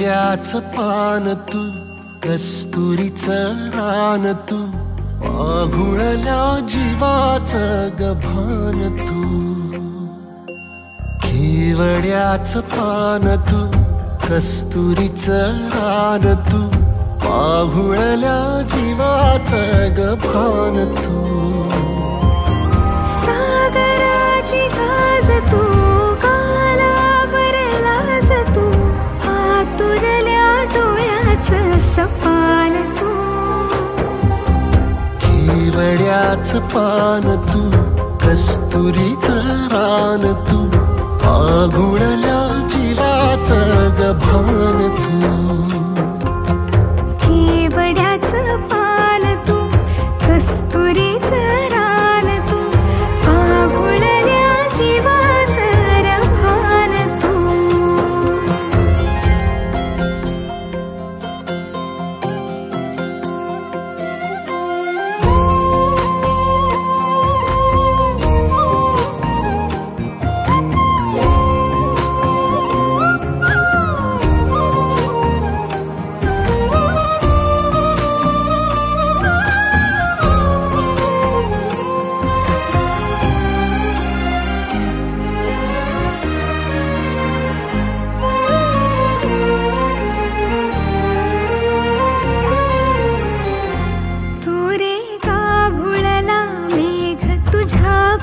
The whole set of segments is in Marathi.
केवड्याचं पान तू, कस्तुरीचं रान तू, आघुळल्या जीवाचं गभान तू. केवड्याचं पान तू, कस्तुरीचं रान तू, आघुळल्या जीवाचं गभान तू. सागराची गाज तू, गालावरलास तू, आतुरल्या डोळ्याचं सपान तू. केवड्याचं पान तू, कस्तुरीचं रान तू, आघुळल्या जीवाचं गभान तू. केवड्याचं पान तू, कस्तुरीचं रान तू, आघुळल्या जीवाचं रभान तू.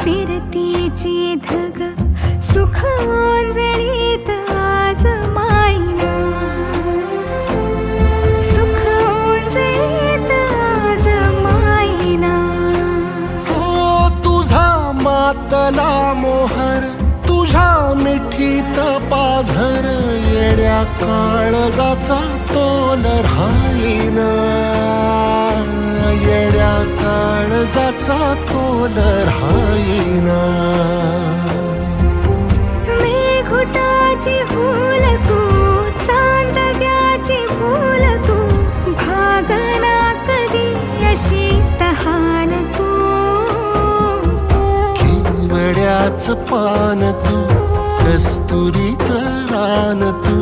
फिरतीची धग सुख ओंजळीत आज मायना, सुख ओंजळीत आज मायना. हो तुझा मातला मोहर, तुझ्या मिठीत पाझर, येड्या काळजाचा तोल राहीना, येड्या काळजाचा तोल राहीना. मेघुटाची फूल तू, चांदण्याची फूल तू, भागना कधी अशी तहान तू. केवड्याचं पान तू, कस्तुरीचं रान तू,